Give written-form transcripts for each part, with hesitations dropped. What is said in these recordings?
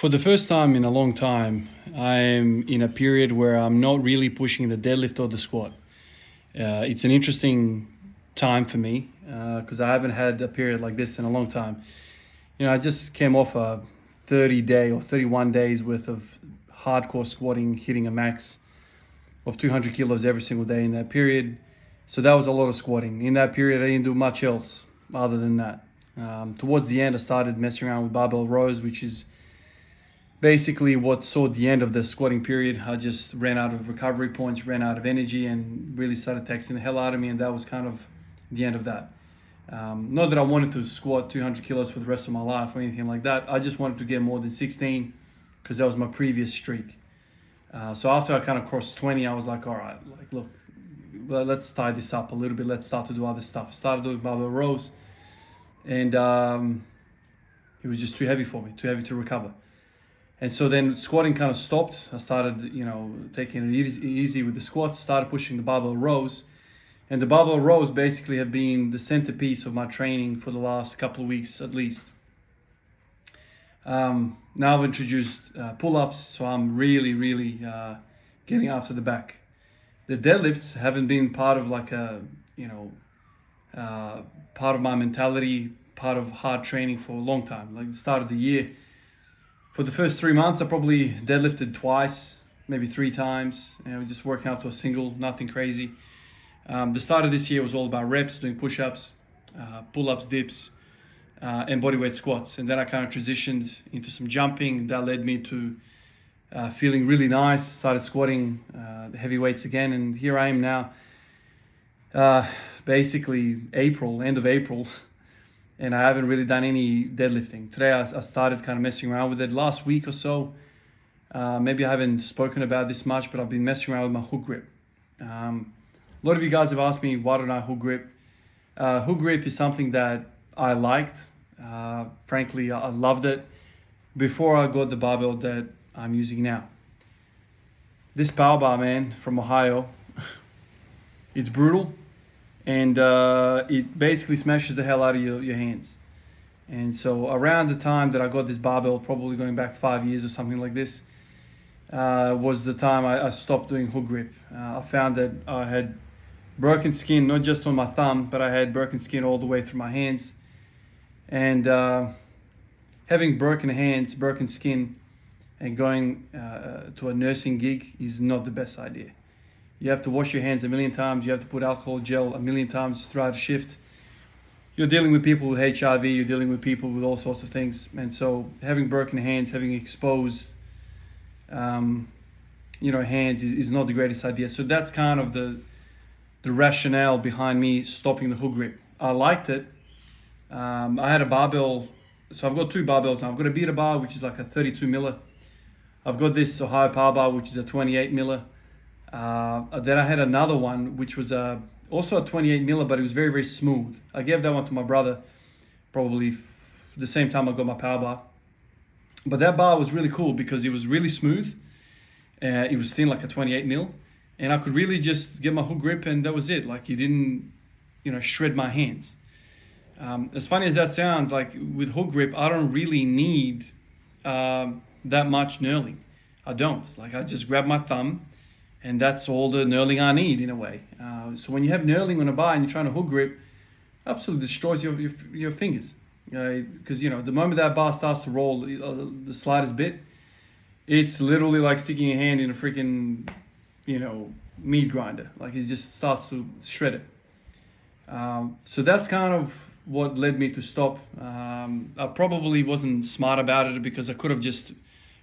For the first time in a long time, I'm in a period where I'm not really pushing the deadlift or the squat. It's an interesting time for me because I haven't had a period like this in a long time. I just came off a 30-day or 31 days worth of hardcore squatting, hitting a max of 200 kilos every single day in that period. So that was a lot of squatting. In that period, I didn't do much else other than that. Towards the end, I started messing around with barbell rows, which is basically what saw the end of the squatting period. I just ran out of recovery points, ran out of energy, and really started taxing the hell out of me, and that was kind of the end of that. Not that I wanted to squat 200 kilos for the rest of my life or anything like that. I just wanted to get more than 16 because that was my previous streak. So after I kind of crossed 20, I was like, all right, look, let's tie this up a little bit. Let's start to do other stuff. Started doing barbell rows, and it was just too heavy for me, too heavy to recover. And so then squatting kind of stopped. I started, taking it easy with the squats, started pushing the barbell rows. And the barbell rows basically have been the centerpiece of my training for the last couple of weeks at least. Now I've introduced pull-ups, so I'm really getting after the back. The deadlifts haven't been part of part of my mentality, part of hard training for a long time. Like the start of the year, for the first 3 months, I probably deadlifted twice, maybe 3 times, just working out to a single, nothing crazy. The start of this year was all about reps, doing push-ups, pull-ups, dips, and bodyweight squats. And then I kind of transitioned into some jumping. That led me to feeling really nice, started squatting the heavy weights again. And here I am now, basically end of April, and I haven't really done any deadlifting. Today I started kind of messing around with it. Last week or so, maybe I haven't spoken about this much, but I've been messing around with my hook grip. A lot of you guys have asked me, why don't I hook grip? Hook grip is something that I liked. Frankly, I loved it before I got the barbell that I'm using now. This power bar, man, from Ohio, it's brutal. And it basically smashes the hell out of your hands. And so around the time that I got this barbell, probably going back 5 years or something like this, was the time I stopped doing hook grip. I found that I had broken skin, not just on my thumb, but I had broken skin all the way through my hands. And having broken hands, broken skin, and going to a nursing gig is not the best idea. You have to wash your hands a million times. You have to put alcohol gel a million times throughout a shift. You're dealing with people with HIV. You're dealing with people with all sorts of things. And so having broken hands, having exposed, hands is not the greatest idea. So that's kind of the rationale behind me stopping the hook grip. I liked it. I had a barbell. So I've got 2 barbells now. I've got a beater bar, which is like a 32 miller. I've got this Ohio power bar, which is a 28 miller. Then I had another one, which was also a 28 miller, but it was very smooth. I gave that one to my brother, probably the same time I got my power bar. But that bar was really cool because it was really smooth. It was thin, like a 28 mil, and I could really just get my hook grip, and that was it. Like it didn't, shred my hands. As funny as that sounds, like with hook grip, I don't really need that much knurling. I don't. Like I just grab my thumb, and that's all the knurling I need in a way. So when you have knurling on a bar and you're trying to hook grip, absolutely destroys your fingers. Because the moment that bar starts to roll the slightest bit, it's literally like sticking your hand in a freaking meat grinder. Like it just starts to shred it. So that's kind of what led me to stop. I probably wasn't smart about it because I could have just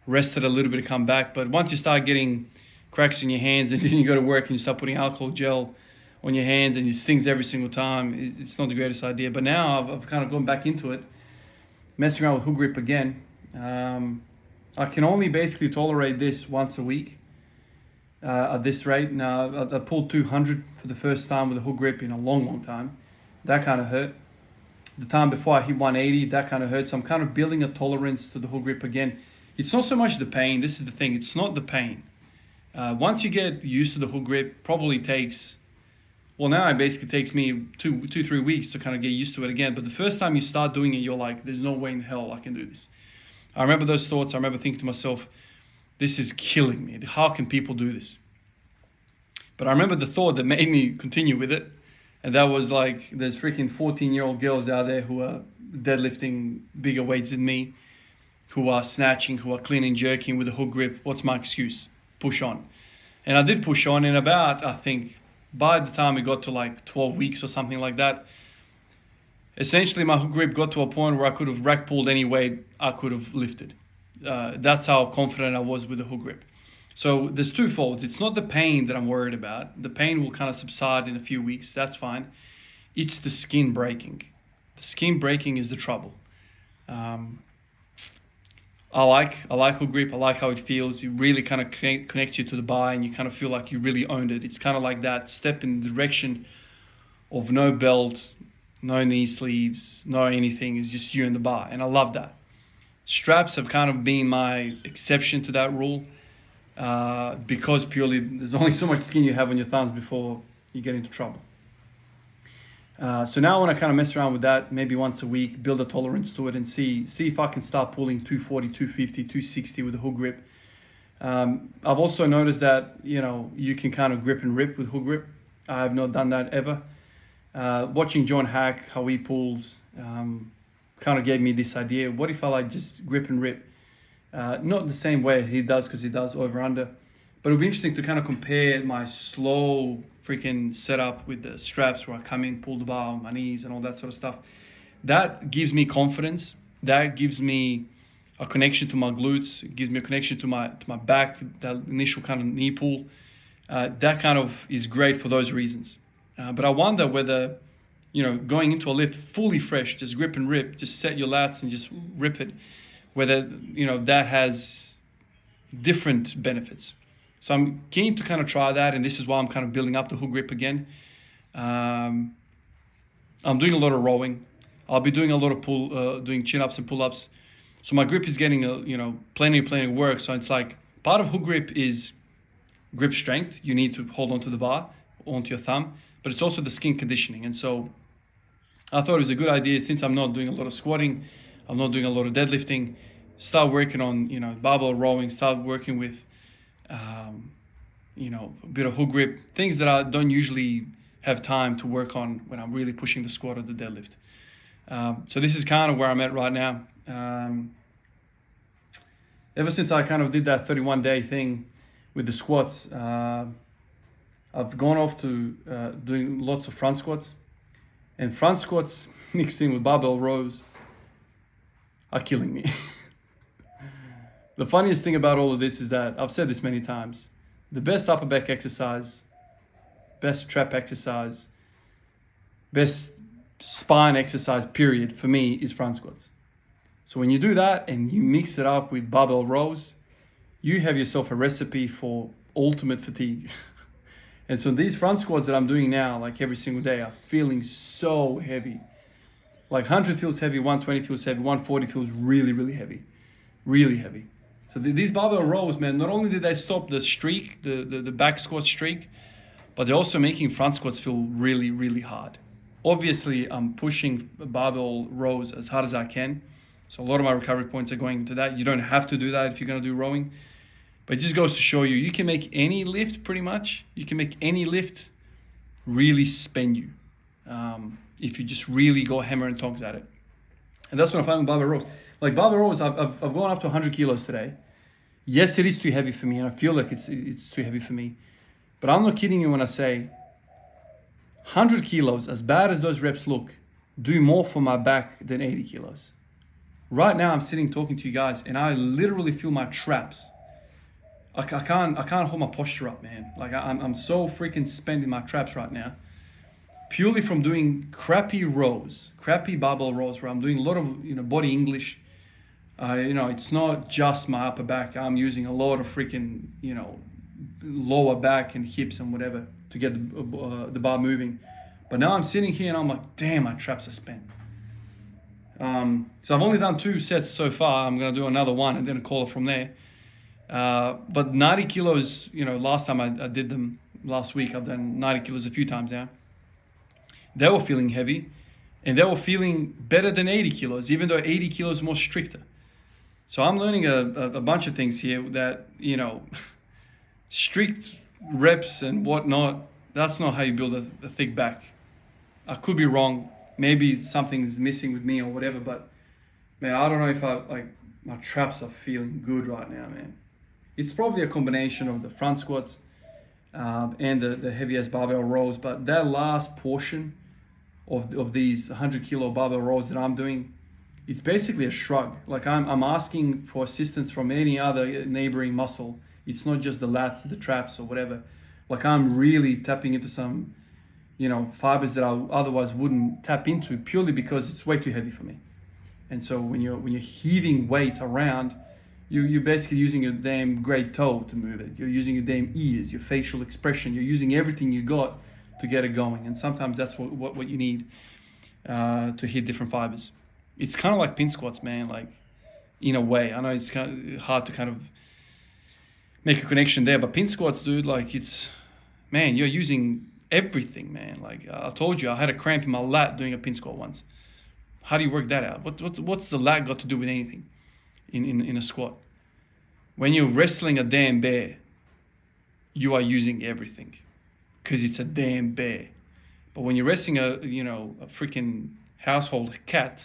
rested a little bit to come back. But once you start getting cracks in your hands and then you go to work and you start putting alcohol gel on your hands and it stings every single time, it's not the greatest idea. But now I've kind of gone back into it, messing around with hook grip again. I can only basically tolerate this once a week at this rate. Now I pulled 200 for the first time with a hook grip in a long time. That kind of hurt. The time before I hit 180, that kind of hurt. So I'm kind of building a tolerance to the hook grip again. It's not so much the pain. This is the thing. It's not the pain. Once you get used to the hook grip, probably takes, now it basically takes me 2-3 weeks to kind of get used to it again. But the first time you start doing it, you're like, there's no way in hell I can do this. I remember those thoughts. I remember thinking to myself, this is killing me. How can people do this? But I remember the thought that made me continue with it. And that was like, there's freaking 14-year-old girls out there who are deadlifting bigger weights than me, who are snatching, who are clean and jerking with a hook grip. What's my excuse? Push on. And I did push on, and about, I think, by the time it got to like 12 weeks or something like that, essentially my hook grip got to a point where I could have rack pulled any weight I could have lifted. That's how confident I was with the hook grip. So there's two folds. It's not the pain that I'm worried about. The pain will kind of subside in a few weeks. That's fine. It's the skin breaking. The skin breaking is the trouble. I like hook grip. I like how it feels. It really kind of connects you to the bar, and you kind of feel like you really owned it. It's kind of like that step in the direction of no belt, no knee sleeves, no anything. It's just you and the bar, and I love that. Straps have kind of been my exception to that rule, because purely there's only so much skin you have on your thumbs before you get into trouble. So now I want to kind of mess around with that, maybe once a week, build a tolerance to it, and see if I can start pulling 240, 250, 260 with a hook grip. I've also noticed that, you can kind of grip and rip with hook grip. I have not done that ever. Watching John Hack, how he pulls, kind of gave me this idea. What if I like just grip and rip? Not the same way he does, because he does over under, but it'll be interesting to kind of compare my slow freaking setup with the straps, where I come in, pull the bar on my knees and all that sort of stuff. That gives me confidence. That gives me a connection to my glutes. It gives me a connection to my back, that initial kind of knee pull. That kind of is great for those reasons. But I wonder whether, going into a lift fully fresh, just grip and rip, just set your lats and just rip it, whether, that has different benefits. So I'm keen to kind of try that, and this is why I'm kind of building up the hook grip again. I'm doing a lot of rowing. I'll be doing a lot of doing chin-ups and pull-ups. So my grip is getting, plenty of work. So it's like, part of hook grip is grip strength. You need to hold onto the bar, onto your thumb, but it's also the skin conditioning. And so I thought it was a good idea, since I'm not doing a lot of squatting, I'm not doing a lot of deadlifting, start working on, barbell rowing, start working with, a bit of hook grip, things that I don't usually have time to work on when I'm really pushing the squat or the deadlift. So this is kind of where I'm at right now. Ever since I kind of did that 31-day thing with the squats, I've gone off to doing lots of front squats. And front squats mixed in with barbell rows are killing me. The funniest thing about all of this is that, I've said this many times, the best upper back exercise, best trap exercise, best spine exercise period for me is front squats. So when you do that and you mix it up with barbell rows, you have yourself a recipe for ultimate fatigue. And so these front squats that I'm doing now, like every single day, are feeling so heavy. Like 100 feels heavy, 120 feels heavy, 140 feels really, really heavy. Really heavy. So these barbell rows, man, not only did they stop the streak, the back squat streak, but they're also making front squats feel really, really hard. Obviously, I'm pushing barbell rows as hard as I can. So a lot of my recovery points are going into that. You don't have to do that if you're going to do rowing. But it just goes to show you can make any lift pretty much. You can make any lift really spend you if you just really go hammer and tongs at it. And that's what I find with barbell rows. Like barbell rows, I've gone up to 100 kilos today. Yes, it is too heavy for me, and I feel like it's too heavy for me. But I'm not kidding you when I say 100 kilos, as bad as those reps look, do more for my back than 80 kilos. Right now, I'm sitting talking to you guys, and I literally feel my traps. I can't hold my posture up, man. Like I'm so freaking spent in my traps right now, purely from doing crappy rows, crappy barbell rows, where I'm doing a lot of body English. It's not just my upper back. I'm using a lot of freaking lower back and hips and whatever to get the bar moving. But now I'm sitting here and I'm like, damn, my traps are spent. So I've only done 2 sets so far. I'm gonna do another one and then call it from there. But 90 kilos, last time I did them last week, I've done 90 kilos a few times now. They were feeling heavy, and they were feeling better than 80 kilos, even though 80 kilos is more stricter. So I'm learning a bunch of things here that, strict reps and whatnot, that's not how you build a thick back. I could be wrong. Maybe something's missing with me or whatever, but man, I don't know if my traps are feeling good right now, man. It's probably a combination of the front squats and the heaviest barbell rows, but that last portion of these 100 kilo barbell rows that I'm doing, it's basically a shrug. Like I'm asking for assistance from any other neighboring muscle. It's not just the lats, the traps or whatever. Like I'm really tapping into some, fibers that I otherwise wouldn't tap into purely because it's way too heavy for me. And so when you're heaving weight around, you're basically using your damn great toe to move it. You're using your damn ears, your facial expression. You're using everything you got to get it going. And sometimes that's what you need to hit different fibers. It's kind of like pin squats, man. Like, in a way, I know it's kind of hard to kind of make a connection there, but pin squats, dude, like man, you're using everything, man. Like I told you, I had a cramp in my lat doing a pin squat once. How do you work that out? What's the lat got to do with anything in a squat? When you're wrestling a damn bear, you are using everything because it's a damn bear. But when you're wrestling a freaking household cat,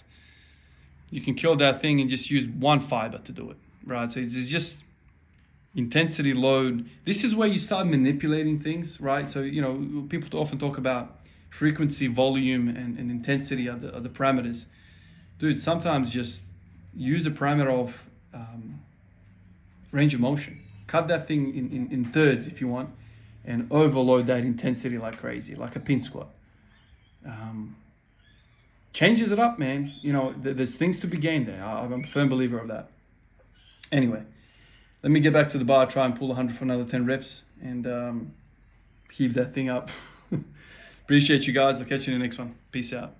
you can kill that thing and just use one fiber to do it, right? So it's just intensity, load. This is where you start manipulating things, right? So, people often talk about frequency, volume, and intensity are the parameters. Dude, sometimes just use the parameter of range of motion. Cut that thing in thirds if you want, and overload that intensity like crazy, like a pin squat. Changes it up, man. There's things to be gained there. I'm a firm believer of that. Anyway, let me get back to the bar, try and pull 100 for another 10 reps, and heave that thing up. Appreciate you guys. I'll catch you in the next one. Peace out.